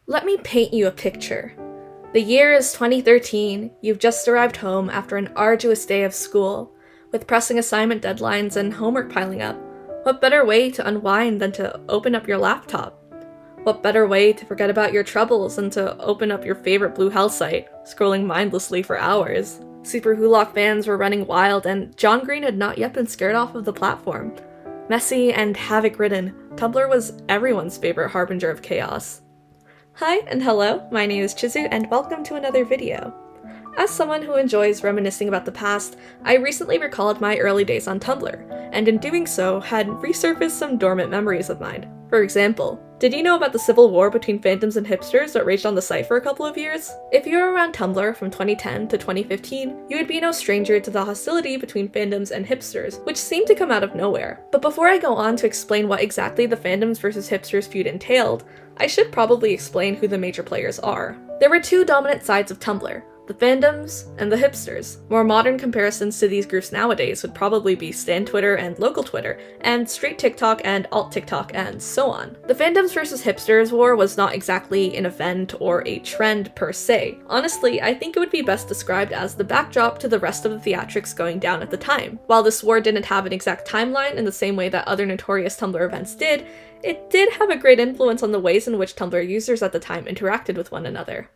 Let me paint you a picture. The year is 2013, you've just arrived home after an arduous day of school, with pressing assignment deadlines and homework piling up. What better way to unwind than to open up your laptop? What better way to forget about your troubles than to open up your favorite blue hell site, scrolling mindlessly for hours? Superwholock fans were running wild, and John Green had not yet been scared off of the platform. Messy and havoc-ridden, Tumblr was everyone's favorite harbinger of chaos. Hi and hello, my name is Chizu and welcome to another video. As someone who enjoys reminiscing about the past, I recently recalled my early days on Tumblr, and in doing so, had resurfaced some dormant memories of mine. For example, did you know about the civil war between Fandoms and Hipsters that raged on the site for a couple of years? If you were around Tumblr from 2010 to 2015, you would be no stranger to the hostility between Fandoms and Hipsters, which seemed to come out of nowhere. But before I go on to explain what exactly the Fandoms versus Hipsters feud entailed, I should probably explain who the major players are. There were two dominant sides of Tumblr, the Fandoms and the Hipsters. More modern comparisons to these groups nowadays would probably be Stan Twitter and local Twitter, and straight TikTok and alt TikTok, and so on. The Fandoms versus Hipsters war was not exactly an event or a trend per se. Honestly, I think it would be best described as the backdrop to the rest of the theatrics going down at the time. While this war didn't have an exact timeline in the same way that other notorious Tumblr events did, it did have a great influence on the ways in which Tumblr users at the time interacted with one another.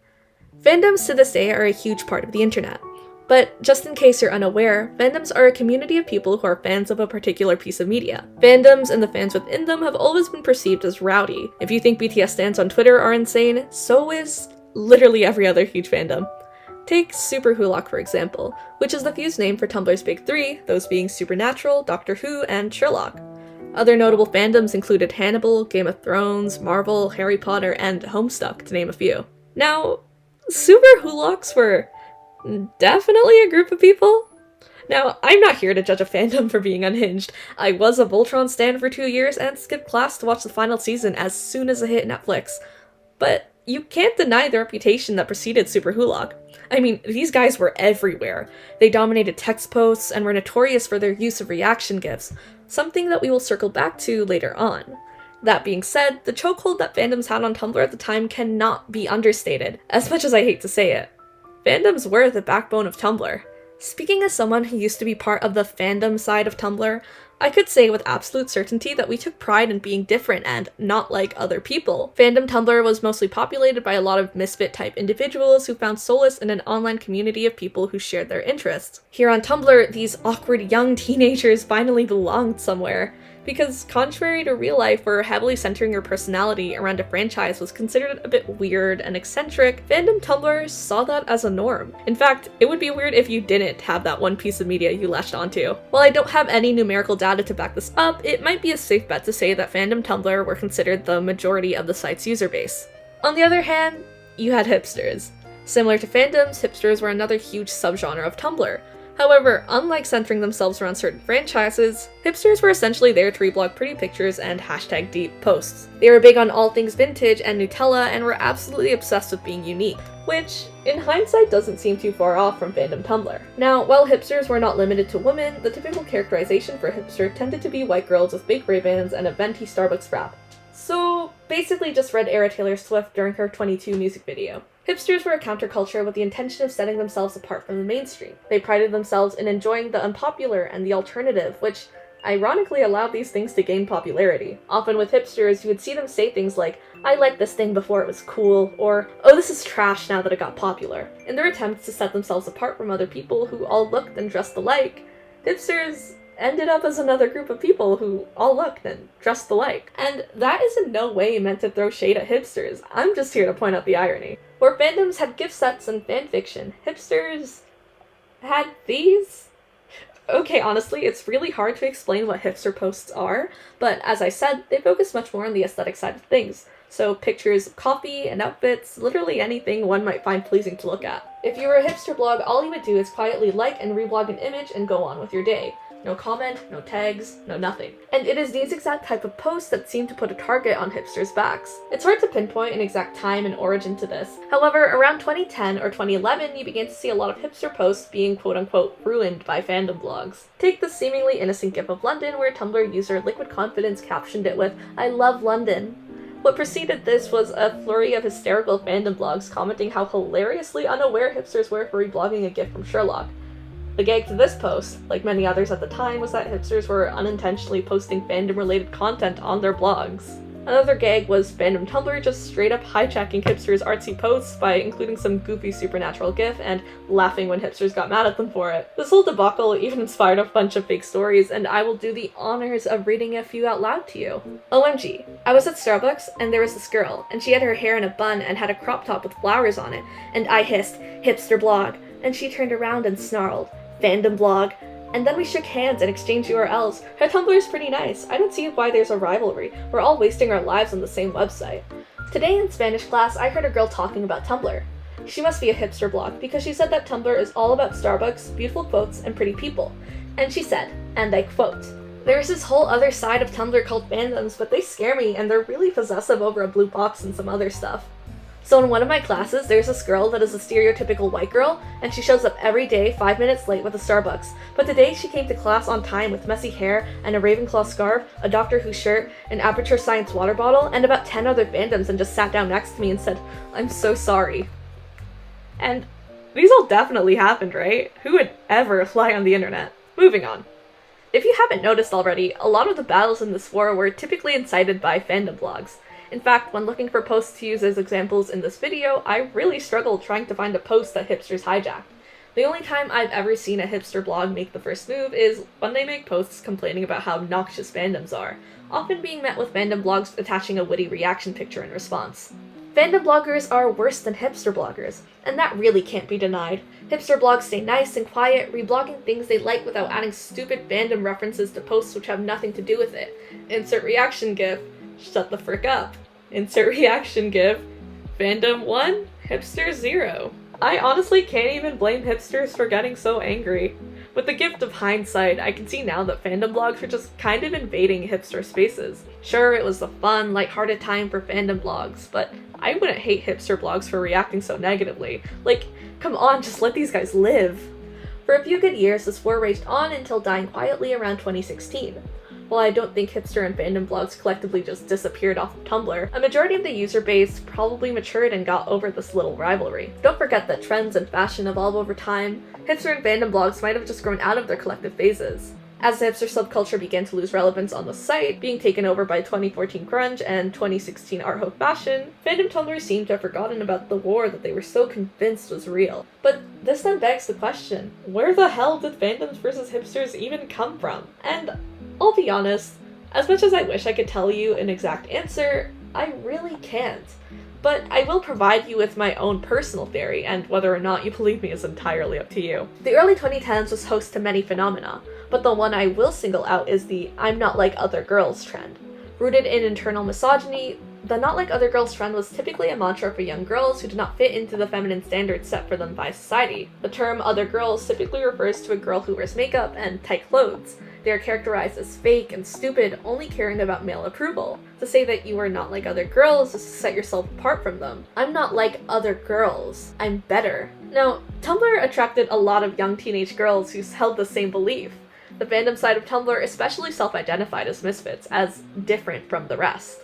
Fandoms to this day are a huge part of the internet. But just in case you're unaware, fandoms are a community of people who are fans of a particular piece of media. Fandoms and the fans within them have always been perceived as rowdy. If you think BTS stans on Twitter are insane, so is literally every other huge fandom. Take superwholock for example, which is the fuse name for Tumblr's big three, those being Supernatural, Doctor Who, and Sherlock. Other notable fandoms included Hannibal, Game of Thrones, Marvel, Harry Potter, and Homestuck, to name a few. Now, superwholocks were definitely a group of people. Now, I'm not here to judge a fandom for being unhinged. I was a Voltron stan for 2 years and skipped class to watch the final season as soon as it hit Netflix. But you can't deny the reputation that preceded superwholock. I mean, these guys were everywhere. They dominated text posts and were notorious for their use of reaction GIFs, something that we will circle back to later on. That being said, the chokehold that fandoms had on Tumblr at the time cannot be understated, as much as I hate to say it. Fandoms were the backbone of Tumblr. Speaking as someone who used to be part of the fandom side of Tumblr, I could say with absolute certainty that we took pride in being different and not like other people. Fandom Tumblr was mostly populated by a lot of misfit-type individuals who found solace in an online community of people who shared their interests. Here on Tumblr, these awkward young teenagers finally belonged somewhere. Because contrary to real life, where heavily centering your personality around a franchise was considered a bit weird and eccentric, fandom Tumblr saw that as a norm. In fact, it would be weird if you didn't have that one piece of media you latched onto. While I don't have any numerical data to back this up, it might be a safe bet to say that fandom Tumblr were considered the majority of the site's user base. On the other hand, you had hipsters. Similar to fandoms, hipsters were another huge subgenre of Tumblr. However, unlike centering themselves around certain franchises, hipsters were essentially there to reblog pretty pictures and hashtag deep posts. They were big on all things vintage and Nutella and were absolutely obsessed with being unique, which, in hindsight, doesn't seem too far off from fandom Tumblr. Now, while hipsters were not limited to women, the typical characterization for a hipster tended to be white girls with big Ray-Bans and a venti Starbucks frap. So, basically just read Era Taylor Swift during her 22 music video. Hipsters were a counterculture with the intention of setting themselves apart from the mainstream. They prided themselves in enjoying the unpopular and the alternative, which ironically allowed these things to gain popularity. Often with hipsters, you would see them say things like, "I liked this thing before it was cool," or "Oh, this is trash now that it got popular." In their attempts to set themselves apart from other people who all looked and dressed alike, hipsters ended up as another group of people who all looked and dressed alike. And that is in no way meant to throw shade at hipsters. I'm just here to point out the irony. Where fandoms had gift sets and fanfiction, hipsters had these? Okay, honestly, it's really hard to explain what hipster posts are, but as I said, they focus much more on the aesthetic side of things. So pictures of coffee and outfits, literally anything one might find pleasing to look at. If you were a hipster blog, all you would do is quietly like and reblog an image and go on with your day. No comment, no tags, no nothing. And it is these exact type of posts that seem to put a target on hipsters' backs. It's hard to pinpoint an exact time and origin to this. However, around 2010 or 2011, you began to see a lot of hipster posts being quote-unquote ruined by fandom blogs. Take the seemingly innocent gif of London where Tumblr user Liquid Confidence captioned it with, "I love London." What preceded this was a flurry of hysterical fandom blogs commenting how hilariously unaware hipsters were for reblogging a gif from Sherlock. The gag to this post, like many others at the time, was that hipsters were unintentionally posting fandom-related content on their blogs. Another gag was fandom Tumblr just straight up hijacking hipsters' artsy posts by including some goofy supernatural gif and laughing when hipsters got mad at them for it. This whole debacle even inspired a bunch of fake stories, and I will do the honors of reading a few out loud to you. OMG. I was at Starbucks, and there was this girl, and she had her hair in a bun and had a crop top with flowers on it, and I hissed, "Hipster blog," and she turned around and snarled, "Fandom blog." And then we shook hands and exchanged URLs. Her Tumblr is pretty nice. I don't see why there's a rivalry. We're all wasting our lives on the same website. Today in Spanish class, I heard a girl talking about Tumblr. She must be a hipster blog because she said that Tumblr is all about Starbucks, beautiful quotes, and pretty people. And she said, and I quote, "There's this whole other side of Tumblr called Fandoms, but they scare me and they're really possessive over a blue box and some other stuff." So in one of my classes, there's this girl that is a stereotypical white girl, and she shows up every day 5 minutes late with a Starbucks. But today she came to class on time with messy hair and a Ravenclaw scarf, a Doctor Who shirt, an Aperture Science water bottle, and about 10 other fandoms, and just sat down next to me and said, "I'm so sorry." And these all definitely happened, right? Who would ever lie on the internet? Moving on. If you haven't noticed already, a lot of the battles in this war were typically incited by fandom blogs. In fact, when looking for posts to use as examples in this video, I really struggled trying to find a post that hipsters hijacked. The only time I've ever seen a hipster blog make the first move is when they make posts complaining about how noxious fandoms are, often being met with fandom blogs attaching a witty reaction picture in response. Fandom bloggers are worse than hipster bloggers, and that really can't be denied. Hipster blogs stay nice and quiet, reblogging things they like without adding stupid fandom references to posts which have nothing to do with it. Insert reaction gif, shut the frick up. Insert reaction gif, fandom 1, hipster 0. I honestly can't even blame hipsters for getting so angry. With the gift of hindsight, I can see now that fandom blogs are just kind of invading hipster spaces. Sure, it was a fun, lighthearted time for fandom blogs, but I wouldn't hate hipster blogs for reacting so negatively. Like, come on, just let these guys live. For a few good years, this war raged on until dying quietly around 2016. While I don't think hipster and fandom blogs collectively just disappeared off of Tumblr, a majority of the user base probably matured and got over this little rivalry. Don't forget that trends and fashion evolve over time. Hipster and fandom blogs might have just grown out of their collective phases. As the hipster subculture began to lose relevance on the site, being taken over by 2014 grunge and 2016 art ho fashion, fandom Tumblr seemed to have forgotten about the war that they were so convinced was real. But this then begs the question, where the hell did fandoms versus hipsters even come from? And I'll be honest, as much as I wish I could tell you an exact answer, I really can't. But I will provide you with my own personal theory, and whether or not you believe me is entirely up to you. The early 2010s was host to many phenomena, but the one I will single out is the "I'm not like other girls" trend. Rooted in internal misogyny, the "not like other girls" trend was typically a mantra for young girls who did not fit into the feminine standards set for them by society. The term "other girls" typically refers to a girl who wears makeup and tight clothes. They are characterized as fake and stupid, only caring about male approval. To say that you are not like other girls is to set yourself apart from them. I'm not like other girls. I'm better. Now, Tumblr attracted a lot of young teenage girls who held the same belief. The fandom side of Tumblr especially self-identified as misfits, as different from the rest.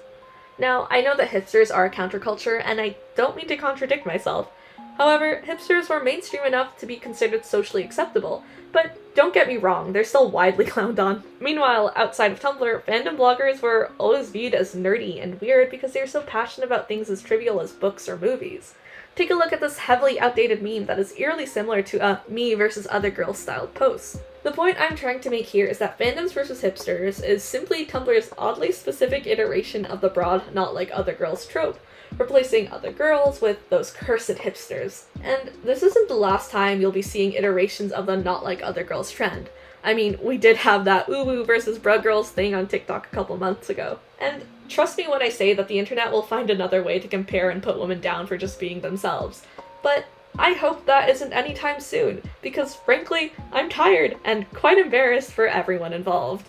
Now, I know that hipsters are a counterculture, and I don't mean to contradict myself. However, hipsters were mainstream enough to be considered socially acceptable, but don't get me wrong, they're still widely clowned on. Meanwhile, outside of Tumblr, fandom bloggers were always viewed as nerdy and weird because they were so passionate about things as trivial as books or movies. Take a look at this heavily outdated meme that is eerily similar to a me versus other girls styled post. The point I'm trying to make here is that fandoms versus hipsters is simply Tumblr's oddly specific iteration of the broad not like other girls trope, replacing other girls with those cursed hipsters. And this isn't the last time you'll be seeing iterations of the not like other girls trend. I mean, we did have that uwu versus bruh girls thing on TikTok a couple months ago. And trust me when I say that the internet will find another way to compare and put women down for just being themselves. But I hope that isn't anytime soon, because frankly, I'm tired and quite embarrassed for everyone involved.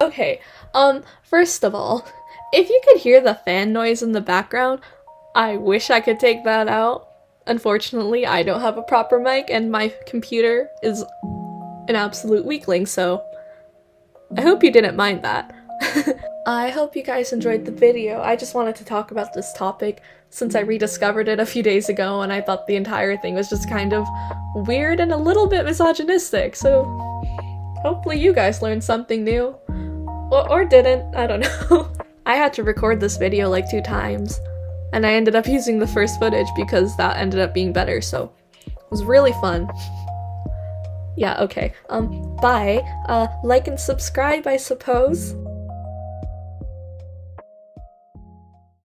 Okay, first of all, if you could hear the fan noise in the background, I wish I could take that out. Unfortunately, I don't have a proper mic and my computer is an absolute weakling, so I hope you didn't mind that. I hope you guys enjoyed the video. I just wanted to talk about this topic since I rediscovered it a few days ago and I thought the entire thing was just kind of weird and a little bit misogynistic, so hopefully you guys learned something new. Or didn't, I don't know. I had to record this video like 2 times, and I ended up using the first footage because that ended up being better, so it was really fun. Yeah, okay. Bye. Like and subscribe, I suppose.